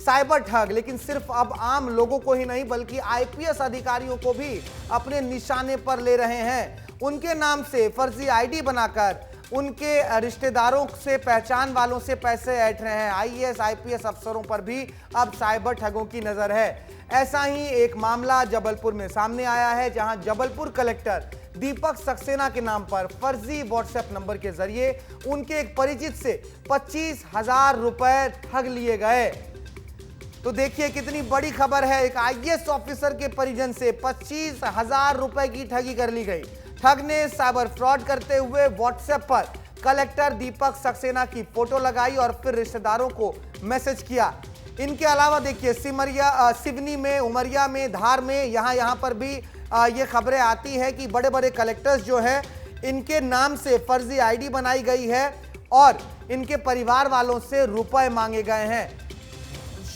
Cyber ठग लेकिन सिर्फ अब आम लोगों को ही नहीं बल्कि आईपीएस अधिकारियों को भी अपने निशाने पर ले रहे हैं। उनके नाम से फर्जी आईडी बनाकर उनके रिश्तेदारों से, पहचान वालों से पैसे ऐंठ रहे हैं। आईएएस आईपीएस अफसरों पर भी अब साइबर ठगों की नजर है। ऐसा ही एक मामला जबलपुर में सामने आया है, जहां जबलपुर कलेक्टर दीपक सक्सेना के नाम पर फर्जी व्हाट्सएप नंबर के जरिए उनके एक परिचित से 25,000 रुपए ठग लिए गए। तो देखिए कितनी बड़ी खबर है, एक आईएएस ऑफिसर के परिजन से 25,000 रुपए की ठगी कर ली गई। ठग ने साइबर फ्रॉड करते हुए व्हाट्सएप पर कलेक्टर दीपक सक्सेना की फोटो लगाई और फिर रिश्तेदारों को मैसेज किया। इनके अलावा देखिए सिवनी में, उमरिया में, धार में, यहाँ पर भी ये खबरें आती है कि बड़े बड़े कलेक्टर्स जो है इनके नाम से फर्जी आईडी बनाई गई है और इनके परिवार वालों से रुपए मांगे गए हैं।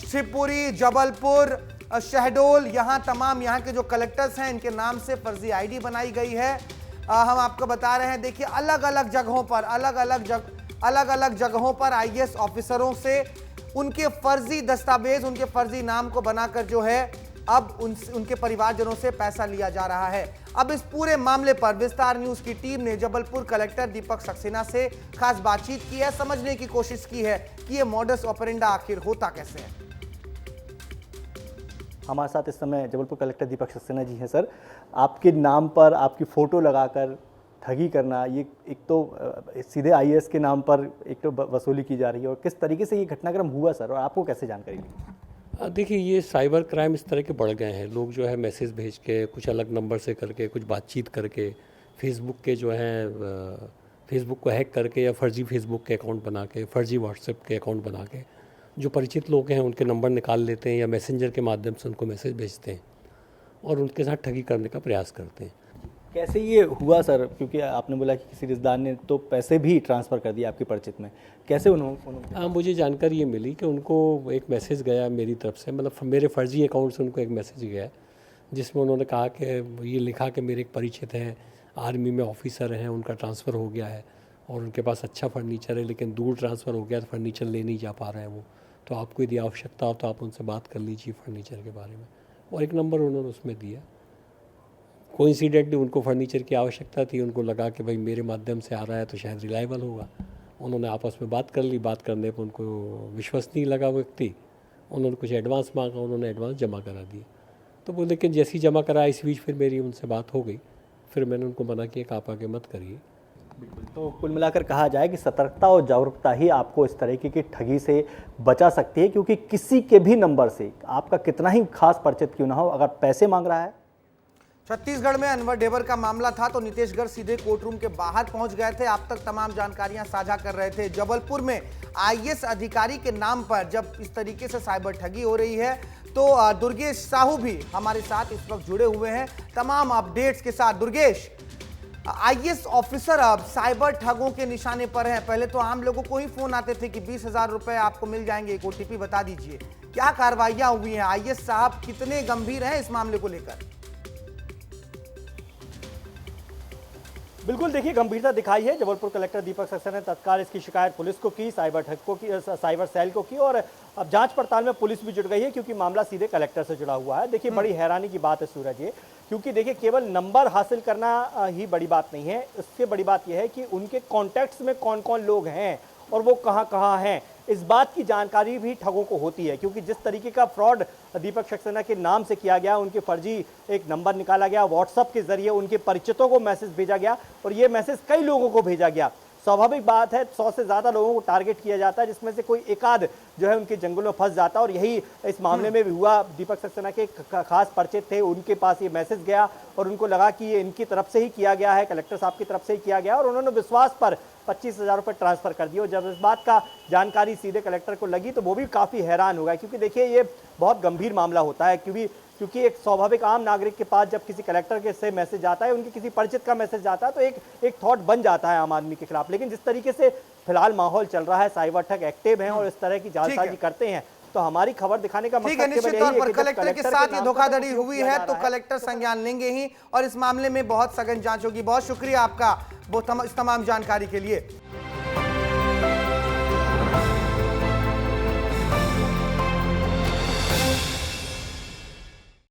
शिवपुरी, जबलपुर, शहडोल, यहाँ के जो कलेक्टर्स हैं इनके नाम से फर्जी आईडी बनाई गई है। हम आपको बता रहे हैं, देखिए अलग अलग जगहों पर आईएएस ऑफिसरों से उनके फर्जी दस्तावेज, उनके फर्जी नाम को बनाकर जो है अब उनके परिवारजनों से पैसा लिया जा रहा है। अब इस पूरे मामले पर विस्तार न्यूज की टीम ने जबलपुर कलेक्टर दीपक सक्सेना से खास बातचीत की है, समझने की कोशिश की है कि ये मॉडस ऑपरेंडा आखिर होता कैसे है। हमारे साथ इस समय जबलपुर कलेक्टर दीपक सक्सेना जी हैं। सर, आपके नाम पर आपकी फ़ोटो लगाकर ठगी करना, ये एक तो सीधे आईएएस के नाम पर एक तो वसूली की जा रही है, और किस तरीके से ये घटनाक्रम हुआ सर, और आपको कैसे जानकारी मिली? देखिए, ये साइबर क्राइम इस तरह के बढ़ गए हैं। लोग जो है मैसेज भेज के, कुछ अलग नंबर से करके, कुछ बातचीत करके, फेसबुक के जो है फेसबुक को हैक करके या फर्जी फेसबुक के अकाउंट बना के, फर्जी व्हाट्सएप के अकाउंट बना के जो परिचित लोग हैं उनके नंबर निकाल लेते हैं या मैसेंजर के माध्यम से उनको मैसेज भेजते हैं और उनके साथ ठगी करने का प्रयास करते हैं। कैसे ये हुआ सर? क्योंकि आपने बोला कि किसी रिश्तेदार ने तो पैसे भी ट्रांसफ़र कर दिए आपके परिचित में, कैसे उन्होंने? मुझे जानकारी ये मिली कि उनको एक मैसेज गया मेरी तरफ से, मतलब मेरे फर्जी अकाउंट से उनको एक मैसेज गया जिसमें उन्होंने कहा कि ये लिखा कि मेरे एक परिचित हैं, आर्मी में ऑफिसर हैं, उनका ट्रांसफ़र हो गया है और उनके पास अच्छा फर्नीचर है लेकिन दूर ट्रांसफ़र हो गया तो फर्नीचर ले नहीं जा पा रहे हैं वो, तो आपको यदि आवश्यकता हो तो आप उनसे बात कर लीजिए फर्नीचर के बारे में। और एक नंबर उन्होंने उसमें दिया। कोइंसिडेंटली उनको फर्नीचर की आवश्यकता थी, उनको लगा कि भाई मेरे माध्यम से आ रहा है तो शायद रिलायबल होगा। उन्होंने आपस में बात कर ली, बात करने पर उनको विश्वसनीय लगा व्यक्ति, उन्होंने कुछ एडवांस मांगा, उन्होंने एडवांस जमा करा दिया। तो वो लेकिन जैसे ही जमा करा, इस बीच फिर मेरी उनसे बात हो गई, फिर मैंने उनको मना किया कि आप आगे मत करिए। बिल्कुल, तो कुल मिलाकर कहा जाए कि सतर्कता और जागरूकता ही आपको इस तरीके की ठगी से बचा सकती है, क्योंकि किसी के भी नंबर से आपका कितना ही खास परिचित क्यों ना हो, अगर पैसे मांग रहा है। छत्तीसगढ़ में अनवर ढेबर का मामला था तो नीतीश गढ़ सीधे कोर्ट रूम के बाहर पहुंच गए थे, आप तक तमाम जानकारियां साझा कर रहे थे। जबलपुर में आईएएस अधिकारी के नाम पर जब इस तरीके से साइबर ठगी हो रही है तो दुर्गेश साहू भी हमारे साथ इस वक्त जुड़े हुए हैं तमाम अपडेट्स के साथ। दुर्गेश, आईएएस ऑफिसर अब साइबर ठगों के निशाने पर हैं। पहले तो आम लोगों को ही फोन आते थे कि 20,000 रुपए आपको मिल जाएंगे, एक ओटीपी बता दीजिए। क्या कार्रवाइयां हुई हैं? आईएएस साहब कितने गंभीर हैं इस मामले को लेकर? बिल्कुल, देखिए गंभीरता दिखाई है। जबलपुर कलेक्टर दीपक सक्सेना ने तत्काल इसकी शिकायत पुलिस को की, साइबर ठग को की, साइबर सेल को की, और अब जांच पड़ताल में पुलिस भी जुट गई है क्योंकि मामला सीधे कलेक्टर से जुड़ा हुआ है। देखिए बड़ी हैरानी की बात है सूरज ये, क्योंकि देखिए केवल नंबर हासिल करना ही बड़ी बात नहीं है, इससे बड़ी बात यह है कि उनके कॉन्टैक्ट्स में कौन कौन लोग हैं और वो कहाँ कहाँ हैं, इस बात की जानकारी भी ठगों को होती है। क्योंकि जिस तरीके का फ्रॉड दीपक सक्सेना के नाम से किया गया, उनके फर्जी एक नंबर निकाला गया, व्हाट्सएप के जरिए उनके परिचितों को मैसेज भेजा गया और ये मैसेज कई लोगों को भेजा गया। स्वाभाविक बात है, 100 से ज़्यादा लोगों को टारगेट किया जाता है, जिसमें से कोई एक आध जो है उनके जंगल में फंस जाता है, और यही इस मामले में भी हुआ। दीपक सक्सेना के खास परिचित थे, उनके पास ये मैसेज गया और उनको लगा कि ये इनकी तरफ से ही किया गया है, कलेक्टर साहब की तरफ से ही किया गया, और उन्होंने विश्वास पर 25,000 रुपये ट्रांसफ़र कर दिए। और जब इस बात का जानकारी सीधे कलेक्टर को लगी तो वो भी काफ़ी हैरान हो गया, क्योंकि देखिए ये बहुत गंभीर मामला होता है। क्योंकि एक स्वाभाविक आम नागरिक के पास जब किसी कलेक्टर के से मैसेज आता है, उनके किसी परिचित का मैसेज आता है, तो एक थॉट बन जाता है आम आदमी के खिलाफ। लेकिन जिस तरीके से फिलहाल माहौल चल रहा है, साइबर ठग एक्टिव हैं और इस तरह की जालसाजी करते हैं, तो हमारी खबर दिखाने का मकसद निश्चित तौर पर कलेक्टर के साथ ये धोखाधड़ी हुई है तो कलेक्टर संज्ञान लेंगे ही और इस मामले में बहुत सघन जांच होगी। बहुत शुक्रिया आपका इस तमाम जानकारी के लिए।